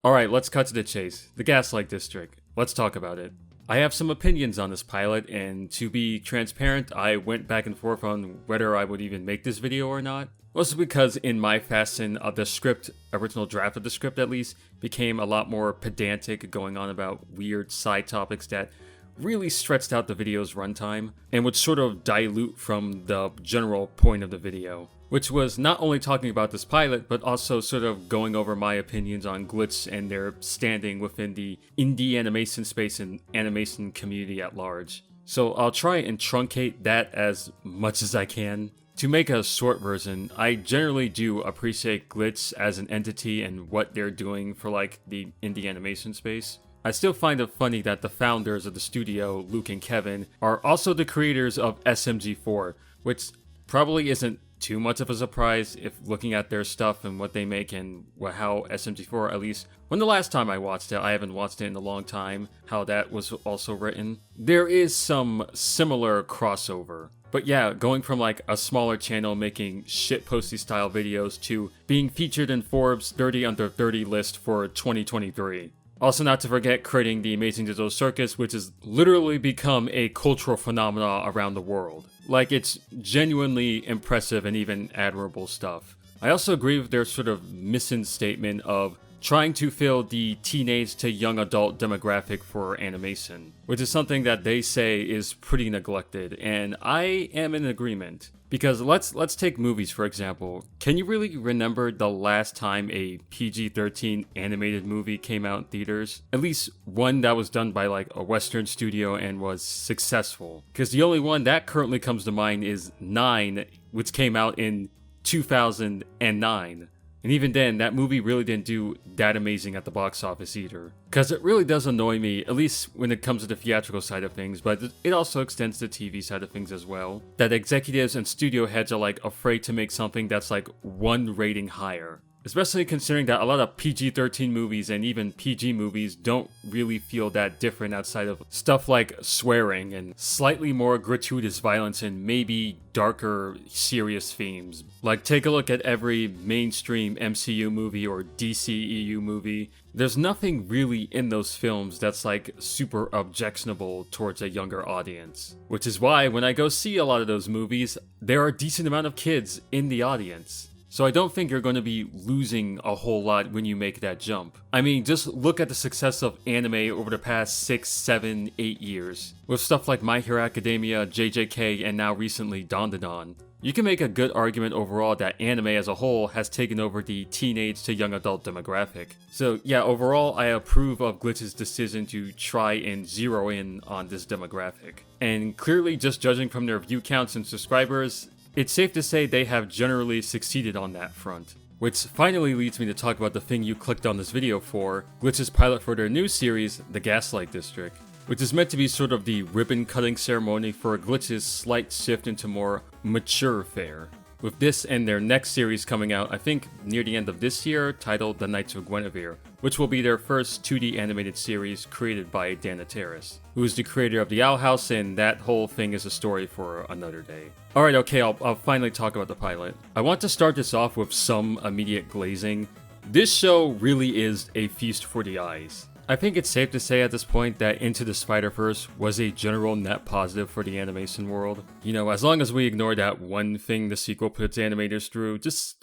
Alright, let's cut to the chase. The Gaslight District. Let's talk about it. I have some opinions on this pilot, and to be transparent, I went back and forth on whether I would even make this video or not. Mostly because in my fashion, the script, original draft of the script at least, became a lot more pedantic, going on about weird side topics that really stretched out the video's runtime, and would sort of dilute from the general point of the video. Which was not only talking about this pilot, but also sort of going over my opinions on glitch and their standing within the indie animation space and animation community at large. So I'll try and truncate that as much as I can. To make a short version, I generally do appreciate glitch as an entity and what they're doing for like the indie animation space. I still find it funny that the founders of the studio, Luke and Kevin, are also the creators of SMG4, which probably isn't too much of a surprise if looking at their stuff and what they make and how SMG4, at least when the last time I watched it, I haven't watched it in a long time, how that was also written. There is some similar crossover. But yeah, going from like a smaller channel making shitposty style videos to being featured in Forbes 30 under 30 list for 2023. Also, not to forget creating the Amazing Digital Circus, which has literally become a cultural phenomenon around the world. Like, it's genuinely impressive and even admirable stuff. I also agree with their sort of mission statement of trying to fill the teenage to young adult demographic for animation, which is something that they say is pretty neglected, and I am in agreement. Because let's take movies for example. Can you really remember the last time a PG-13 animated movie came out in theaters? At least one that was done by like a Western studio and was successful. Because the only one that currently comes to mind is 9, which came out in 2009. And even then, that movie really didn't do that amazing at the box office either. Because it really does annoy me, at least when it comes to the theatrical side of things, but it also extends to the TV side of things as well. That executives and studio heads are like afraid to make something that's like one rating higher. Especially considering that a lot of PG-13 movies and even PG movies don't really feel that different outside of stuff like swearing and slightly more gratuitous violence and maybe darker, serious themes. Like, take a look at every mainstream MCU movie or DCEU movie. There's nothing really in those films that's like super objectionable towards a younger audience. Which is why when I go see a lot of those movies, there are a decent amount of kids in the audience. So I don't think you're going to be losing a whole lot when you make that jump. I mean, just look at the success of anime over the past 6, 7, 8 years. With stuff like My Hero Academia, JJK, and now recently Dandadan. You can make a good argument overall that anime as a whole has taken over the teenage to young adult demographic. So yeah, overall I approve of Glitch's decision to try and zero in on this demographic. And clearly, just judging from their view counts and subscribers, it's safe to say they have generally succeeded on that front. Which finally leads me to talk about the thing you clicked on this video for, Glitch's pilot for their new series, The Gaslight District, which is meant to be sort of the ribbon-cutting ceremony for Glitch's slight shift into more mature fare. With this and their next series coming out, I think near the end of this year, titled The Knights of Guinevere, which will be their first 2D animated series created by Danse, who is the creator of The Owl House, and that whole thing is a story for another day. Alright, okay, I'll finally talk about the pilot. I want to start this off with some immediate glazing. This show really is a feast for the eyes. I think it's safe to say at this point that Into the Spider-Verse was a general net positive for the animation world. You know, as long as we ignore that one thing the sequel puts animators through, just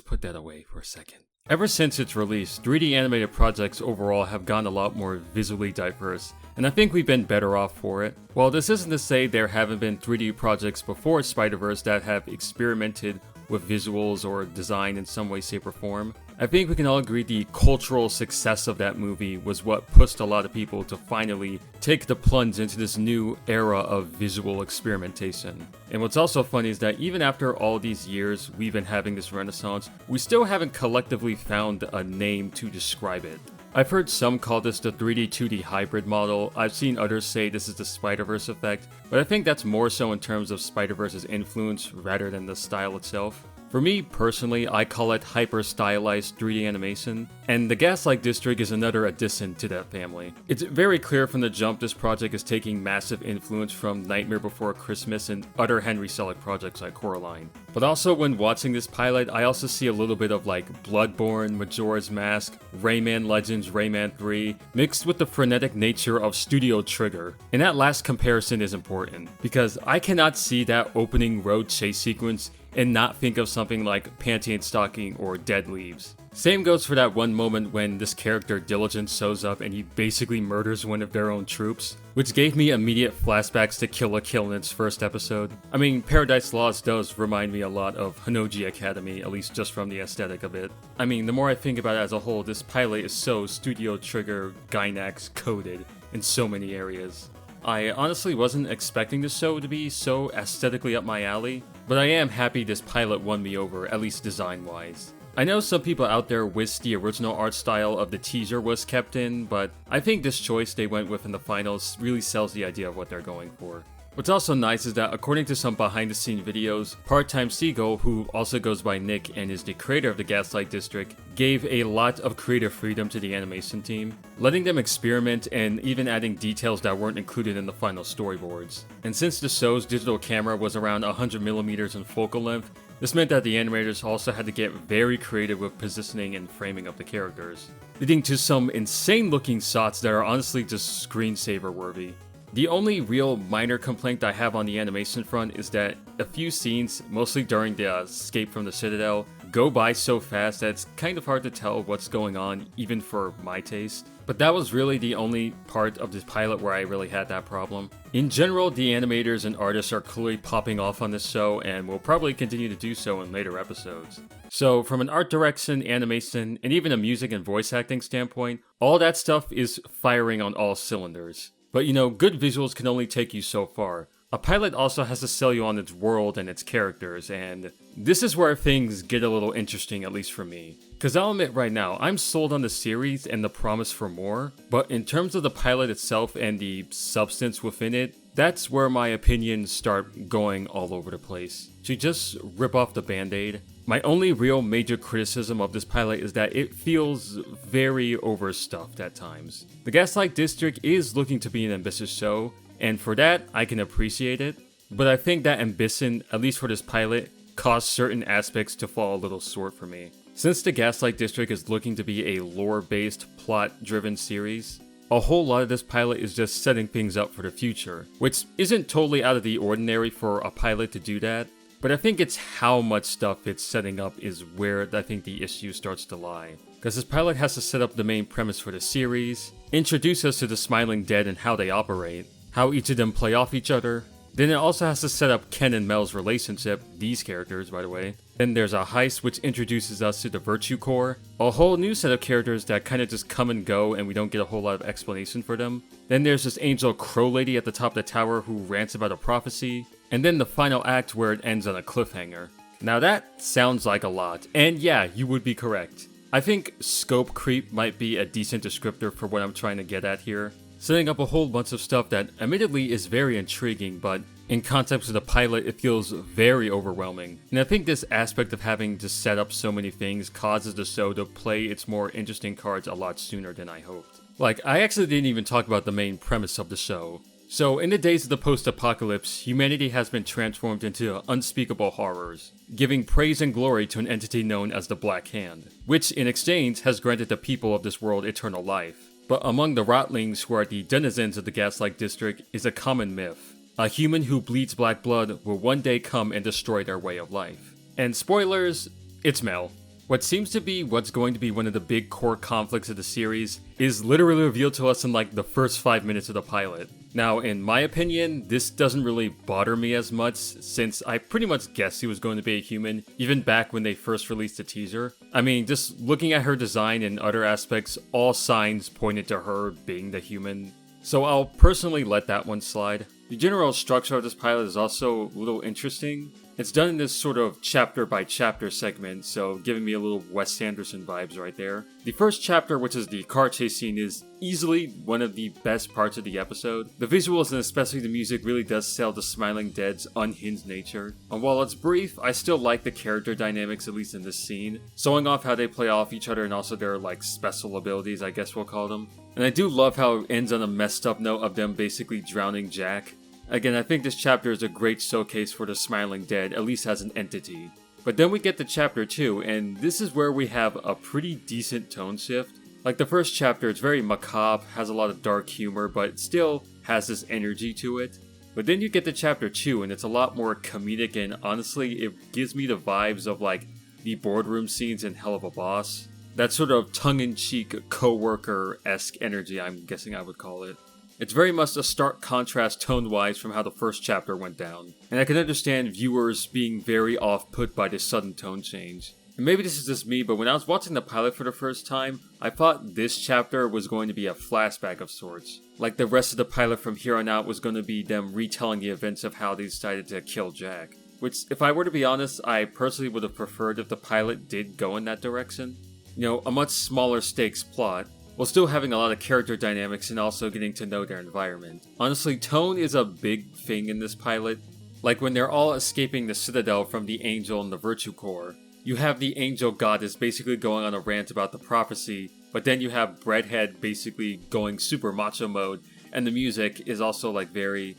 put that away for a second. Ever since its release, 3D animated projects overall have gotten a lot more visually diverse, and I think we've been better off for it. While this isn't to say there haven't been 3D projects before Spider-Verse that have experimented with visuals or design in some way, shape, or form, I think we can all agree the cultural success of that movie was what pushed a lot of people to finally take the plunge into this new era of visual experimentation. And what's also funny is that even after all these years we've been having this renaissance, we still haven't collectively found a name to describe it. I've heard some call this the 3D 2D hybrid model, I've seen others say this is the Spider-Verse effect, but I think that's more so in terms of Spider-Verse's influence rather than the style itself. For me personally, I call it hyper-stylized 3D animation, and the Gaslight District is another addition to that family. It's very clear from the jump this project is taking massive influence from Nightmare Before Christmas and other Henry Selick projects like Coraline. But also when watching this pilot, I also see a little bit of like Bloodborne, Majora's Mask, Rayman Legends, Rayman 3, mixed with the frenetic nature of Studio Trigger. And that last comparison is important, because I cannot see that opening road chase sequence and not think of something like Panty and Stocking or Dead Leaves. Same goes for that one moment when this character Diligence shows up and he basically murders one of their own troops, which gave me immediate flashbacks to Kill la Kill in its first episode. I mean, Paradise Lost does remind me a lot of Hanoji Academy, at least just from the aesthetic of it. I mean, the more I think about it as a whole, this pilot is so Studio Trigger Gainax coded in so many areas. I honestly wasn't expecting the show to be so aesthetically up my alley, but I am happy this pilot won me over, at least design-wise. I know some people out there wish the original art style of the teaser was kept in, but I think this choice they went with in the finals really sells the idea of what they're going for. What's also nice is that according to some behind-the-scenes videos, Part-Time Seagull, who also goes by Nick and is the creator of the Gaslight District, gave a lot of creative freedom to the animation team, letting them experiment and even adding details that weren't included in the final storyboards. And since the show's digital camera was around 100mm in focal length, this meant that the animators also had to get very creative with positioning and framing of the characters, leading to some insane looking shots that are honestly just screensaver worthy. The only real minor complaint I have on the animation front is that a few scenes, mostly during the escape from the Citadel, go by so fast that it's kind of hard to tell what's going on, even for my taste. But that was really the only part of this pilot where I really had that problem. In general, the animators and artists are clearly popping off on this show and will probably continue to do so in later episodes. So from an art direction, animation, and even a music and voice acting standpoint, all that stuff is firing on all cylinders. But you know, good visuals can only take you so far. A pilot also has to sell you on its world and its characters, and this is where things get a little interesting, at least for me. Cause I'll admit right now, I'm sold on the series and the promise for more, but in terms of the pilot itself and the substance within it, that's where my opinions start going all over the place. To just rip off the band-aid, my only real major criticism of this pilot is that it feels very overstuffed at times. The Gaslight District is looking to be an ambitious show, and for that, I can appreciate it, but I think that ambition, at least for this pilot, caused certain aspects to fall a little short for me. Since the Gaslight District is looking to be a lore-based, plot-driven series, a whole lot of this pilot is just setting things up for the future, which isn't totally out of the ordinary for a pilot to do that, but I think it's how much stuff it's setting up is where I think the issue starts to lie. Because this pilot has to set up the main premise for the series, introduce us to the Smiling Dead and how they operate, how each of them play off each other. Then it also has to set up Ken and Mel's relationship, these characters by the way. Then there's a heist which introduces us to the Virtue Core, a whole new set of characters that kind of just come and go and we don't get a whole lot of explanation for them. Then there's this angel crow lady at the top of the tower who rants about a prophecy. And then the final act where it ends on a cliffhanger. Now that sounds like a lot, and yeah, you would be correct. I think scope creep might be a decent descriptor for what I'm trying to get at here. Setting up a whole bunch of stuff that admittedly is very intriguing, but in context of the pilot it feels very overwhelming. And I think this aspect of having to set up so many things causes the show to play its more interesting cards a lot sooner than I hoped. Like, I actually didn't even talk about the main premise of the show. So, in the days of the post-apocalypse, humanity has been transformed into unspeakable horrors, giving praise and glory to an entity known as the Black Hand, which in exchange has granted the people of this world eternal life. But among the Rotlings who are the denizens of the Gaslight District is a common myth. A human who bleeds black blood will one day come and destroy their way of life. And spoilers, it's Mel. What seems to be what's going to be one of the big core conflicts of the series is literally revealed to us in like the first 5 minutes of the pilot. Now, in my opinion, this doesn't really bother me as much since I pretty much guessed he was going to be a human, even back when they first released the teaser. I mean, just looking at her design and other aspects, all signs pointed to her being the human. So I'll personally let that one slide. The general structure of this pilot is also a little interesting. It's done in this sort of chapter by chapter segment, so giving me a little Wes Anderson vibes right there. The first chapter, which is the car chase scene, is easily one of the best parts of the episode. The visuals and especially the music really does sell the Smiling Dead's unhinged nature. And while it's brief, I still like the character dynamics, at least in this scene, showing off how they play off each other and also their like special abilities, I guess we'll call them. And I do love how it ends on a messed up note of them basically drowning Jack. Again, I think this chapter is a great showcase for the Smiling Dead, at least as an entity. But then we get to chapter 2, and this is where we have a pretty decent tone shift. Like the first chapter, it's very macabre, has a lot of dark humor, but still has this energy to it. But then you get to chapter 2, and it's a lot more comedic, and honestly, it gives me the vibes of like the boardroom scenes in Hell of a Boss. That sort of tongue-in-cheek, co-worker-esque energy, I'm guessing I would call it. It's very much a stark contrast tone-wise from how the first chapter went down, and I can understand viewers being very off-put by this sudden tone change. And maybe this is just me, but when I was watching the pilot for the first time, I thought this chapter was going to be a flashback of sorts. Like the rest of the pilot from here on out was going to be them retelling the events of how they decided to kill Jack. Which, if I were to be honest, I personally would have preferred if the pilot did go in that direction. You know, a much smaller stakes plot, while still having a lot of character dynamics and also getting to know their environment. Honestly, tone is a big thing in this pilot. Like when they're all escaping the Citadel from the Angel and the Virtue Core, you have the Angel Goddess basically going on a rant about the prophecy, but then you have Breadhead basically going super macho mode, and the music is also like very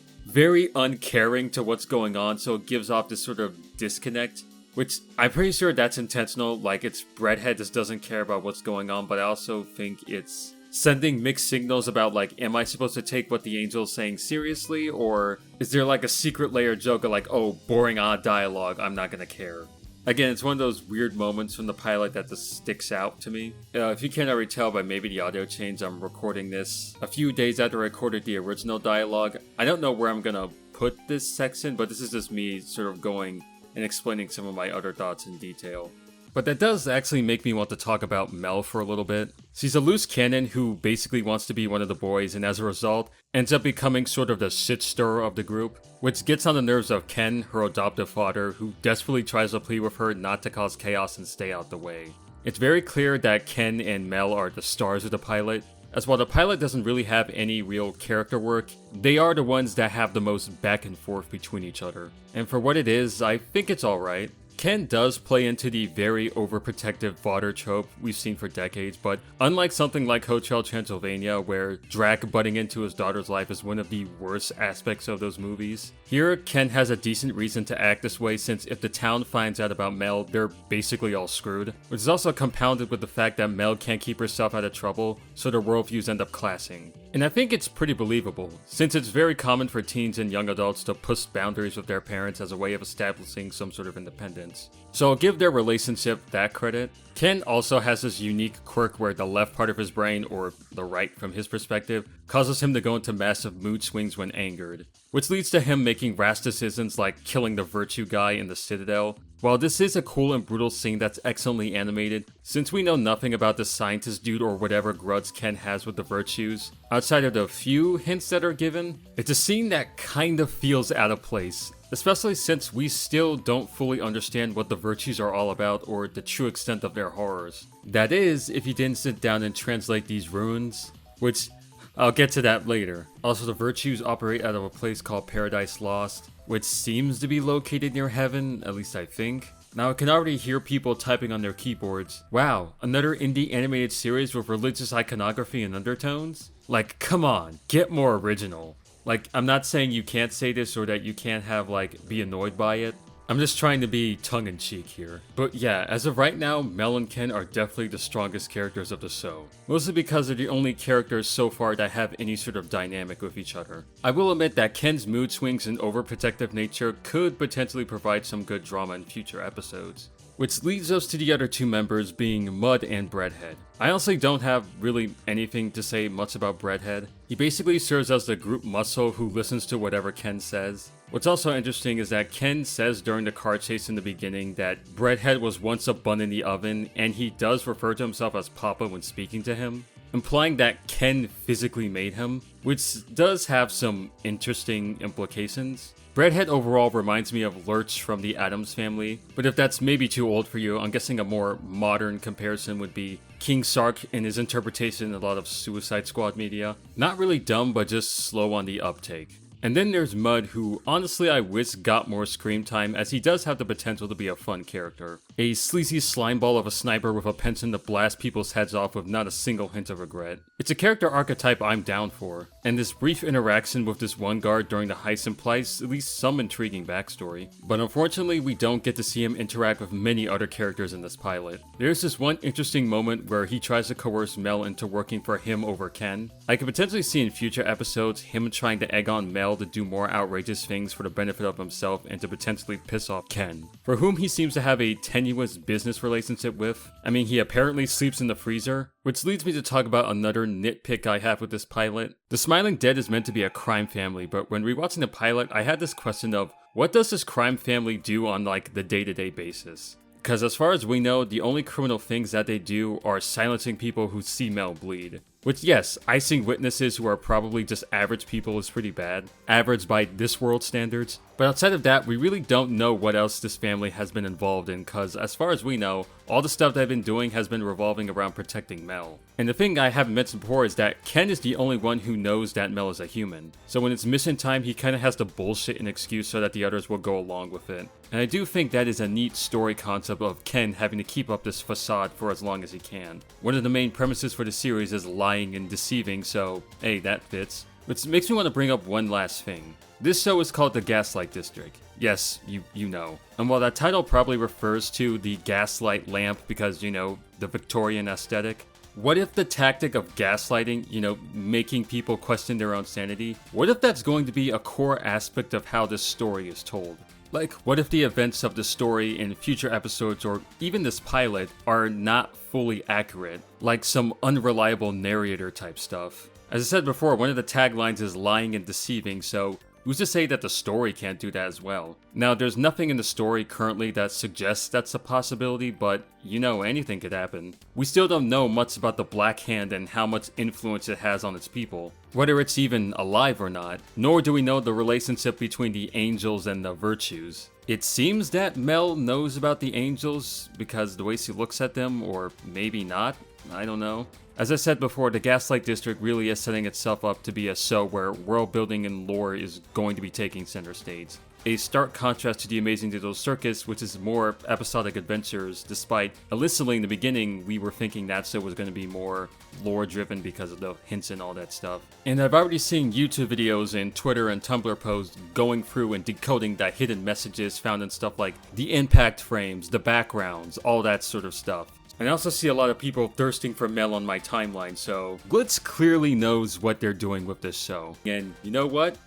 uncaring to what's going on, so it gives off this sort of disconnect. Which, I'm pretty sure that's intentional, like it's Breadhead just doesn't care about what's going on, but I also think it's sending mixed signals about like, am I supposed to take what the Angel's saying seriously, or is there like a secret layer joke of like, oh, boring odd dialogue, I'm not gonna care. Again, it's one of those weird moments from the pilot that just sticks out to me. If you can't already tell by maybe the audio change, I'm recording this a few days after I recorded the original dialogue. I don't know where I'm gonna put this section, but this is just me sort of going and explaining some of my other thoughts in detail. But that does actually make me want to talk about Mel for a little bit. She's a loose cannon who basically wants to be one of the boys, and as a result, ends up becoming sort of the shit stirrer of the group, which gets on the nerves of Ken, her adoptive father, who desperately tries to plead with her not to cause chaos and stay out the way. It's very clear that Ken and Mel are the stars of the pilot, as while the pilot doesn't really have any real character work, they are the ones that have the most back and forth between each other. And for what it is, I think it's alright. Ken does play into the very overprotective father trope we've seen for decades, but unlike something like Hotel Transylvania, where Drac butting into his daughter's life is one of the worst aspects of those movies, here Ken has a decent reason to act this way, since if the town finds out about Mel, they're basically all screwed, which is also compounded with the fact that Mel can't keep herself out of trouble, so their worldviews end up clashing. And I think it's pretty believable, since it's very common for teens and young adults to push boundaries with their parents as a way of establishing some sort of independence. So I'll give their relationship that credit. Ken also has this unique quirk where the left part of his brain, or the right from his perspective, causes him to go into massive mood swings when angered, which leads to him making rash decisions like killing the Virtue guy in the Citadel. While this is a cool and brutal scene that's excellently animated, since we know nothing about the scientist dude or whatever grudge Ken has with the Virtues, outside of the few hints that are given, it's a scene that kind of feels out of place, especially since we still don't fully understand what the Virtues are all about or the true extent of their horrors. That is, if you didn't sit down and translate these runes, which I'll get to that later. Also, the Virtues operate out of a place called Paradise Lost, which seems to be located near heaven, at least I think. Now I can already hear people typing on their keyboards. Wow, another indie animated series with religious iconography and undertones? Like, come on, get more original. Like, I'm not saying you can't say this or that you can't have, like, be annoyed by it. I'm just trying to be tongue-in-cheek here. But yeah, as of right now, Mel and Ken are definitely the strongest characters of the show. Mostly because they're the only characters so far that have any sort of dynamic with each other. I will admit that Ken's mood swings and overprotective nature could potentially provide some good drama in future episodes. Which leads us to the other two members being Mud and Breadhead. I honestly don't have really anything to say much about Breadhead. He basically serves as the group muscle who listens to whatever Ken says. What's also interesting is that Ken says during the car chase in the beginning that Breadhead was once a bun in the oven, and he does refer to himself as Papa when speaking to him. implying that Ken physically made him, which does have some interesting implications. Breadhead overall reminds me of Lurch from the Addams Family, but if that's maybe too old for you, I'm guessing a more modern comparison would be King Sark in his interpretation in a lot of Suicide Squad media. Not really dumb, but just slow on the uptake. And then there's Mud, who honestly I wish got more screen time, as he does have the potential to be a fun character. A sleazy slimeball of a sniper with a penchant to blast people's heads off with not a single hint of regret. It's a character archetype I'm down for, and this brief interaction with this one guard during the heist implies at least some intriguing backstory. But unfortunately, we don't get to see him interact with many other characters in this pilot. There's this one interesting moment where he tries to coerce Mel into working for him over Ken. I could potentially see in future episodes him trying to egg on Mel to do more outrageous things for the benefit of himself and to potentially piss off Ken, for whom he seems to have a tenuous business relationship with. I mean, he apparently sleeps in the freezer, which leads me to talk about another nitpick I have with this pilot. The Smiling Dead is meant to be a crime family, but when rewatching the pilot, I had this question of, what does this crime family do on like the day-to-day basis? Because as far as we know, the only criminal things that they do are silencing people who see Mel bleed. Which, yes, icing witnesses who are probably just average people is pretty bad. Average by this world standards. But outside of that, we really don't know what else this family has been involved in, because as far as we know, all the stuff they've been doing has been revolving around protecting Mel. And the thing I haven't mentioned before is that Ken is the only one who knows that Mel is a human. So when it's mission time, he kinda has to bullshit an excuse so that the others will go along with it. And I do think that is a neat story concept of Ken having to keep up this facade for as long as he can. One of the main premises for the series is lying and deceiving, so hey, that fits. Which makes me want to bring up one last thing. This show is called the Gaslight District. Yes, you know. And while that title probably refers to the gaslight lamp because, you know, the Victorian aesthetic, what if the tactic of gaslighting, you know, making people question their own sanity, what if that's going to be a core aspect of how this story is told? Like, what if the events of the story in future episodes or even this pilot are not fully accurate, like some unreliable narrator type stuff? As I said before, one of the taglines is lying and deceiving, so who's to say that the story can't do that as well? Now, there's nothing in the story currently that suggests that's a possibility, but you know, anything could happen. We still don't know much about the Black Hand and how much influence it has on its people, whether it's even alive or not, nor do we know the relationship between the angels and the virtues. It seems that Mel knows about the angels because the way she looks at them, or maybe not, I don't know. As I said before, the Gaslight District really is setting itself up to be a show where world building and lore is going to be taking center stage. A stark contrast to the Amazing Digital Circus, which is more episodic adventures, despite initially in the beginning we were thinking that show was going to be more lore driven because of the hints and all that stuff. And I've already seen YouTube videos and Twitter and Tumblr posts going through and decoding the hidden messages found in stuff like the impact frames, the backgrounds, all that sort of stuff. And I also see a lot of people thirsting for Mel on my timeline, so Glitz clearly knows what they're doing with this show. And you know what?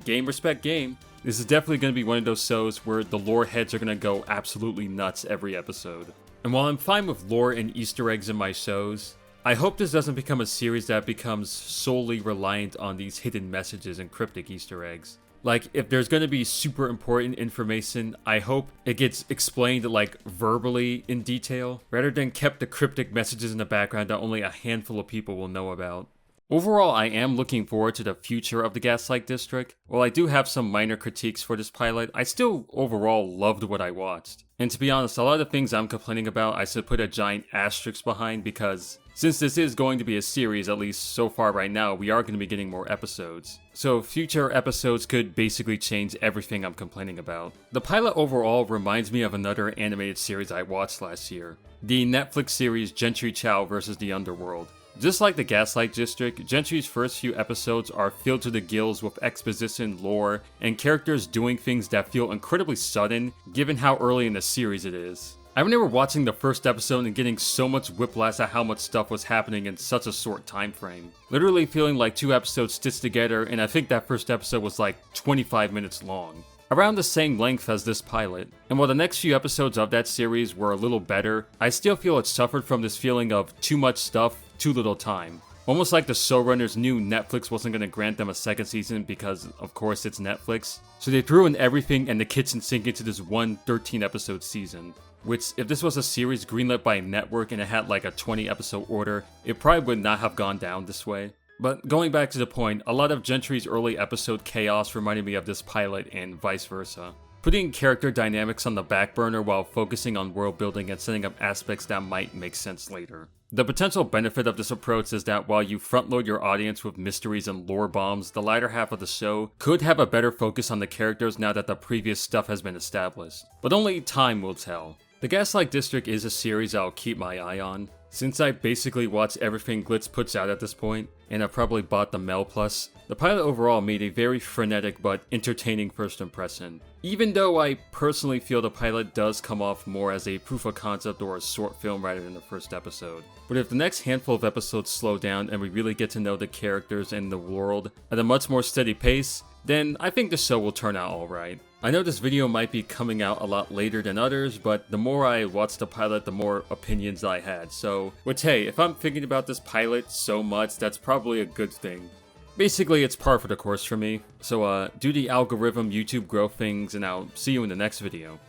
Game respect game. This is definitely going to be one of those shows where the lore heads are going to go absolutely nuts every episode. And while I'm fine with lore and Easter eggs in my shows, I hope this doesn't become a series that becomes solely reliant on these hidden messages and cryptic Easter eggs. Like, if there's going to be super important information, I hope it gets explained, like, verbally in detail, rather than kept the cryptic messages in the background that only a handful of people will know about. Overall, I am looking forward to the future of the Gaslight District. While I do have some minor critiques for this pilot, I still overall loved what I watched. And to be honest, a lot of the things I'm complaining about I should put a giant asterisk behind because since this is going to be a series, at least so far right now, we are going to be getting more episodes. So future episodes could basically change everything I'm complaining about. The pilot overall reminds me of another animated series I watched last year. The Netflix series Gentry Chow vs. the Underworld. Just like the Gaslight District, Gentry's first few episodes are filled to the gills with exposition, lore, and characters doing things that feel incredibly sudden, given how early in the series it is. I remember watching the first episode and getting so much whiplash at how much stuff was happening in such a short time frame. Literally feeling like 2 episodes stitched together, and I think that first episode was like 25 minutes long. Around the same length as this pilot. And while the next few episodes of that series were a little better, I still feel it suffered from this feeling of too much stuff, too little time. Almost like the showrunners knew Netflix wasn't going to grant them a second season because, of course, it's Netflix. So they threw in everything and the kitchen sink into this one 13-episode season. which if this was a series greenlit by a network and it had like a 20 episode order, it probably would not have gone down this way. But going back to the point, a lot of Gentry's early episode chaos reminded me of this pilot and vice versa. Putting character dynamics on the back burner while focusing on world building and setting up aspects that might make sense later. The potential benefit of this approach is that while you front-load your audience with mysteries and lore bombs, the latter half of the show could have a better focus on the characters now that the previous stuff has been established. But only time will tell. The Gaslight District is a series I'll keep my eye on. Since I basically watch everything Glitz puts out at this point, and I've probably bought the Mel Plus, the pilot overall made a very frenetic but entertaining first impression. Even though I personally feel the pilot does come off more as a proof of concept or a short film rather than the first episode. But if the next handful of episodes slow down and we really get to know the characters and the world at a much more steady pace, then I think the show will turn out alright. I know this video might be coming out a lot later than others, but the more I watched the pilot, the more opinions I had, so, which hey, if I'm thinking about this pilot so much, that's probably a good thing. Basically, it's par for the course for me, so do the algorithm YouTube growth things, and I'll see you in the next video.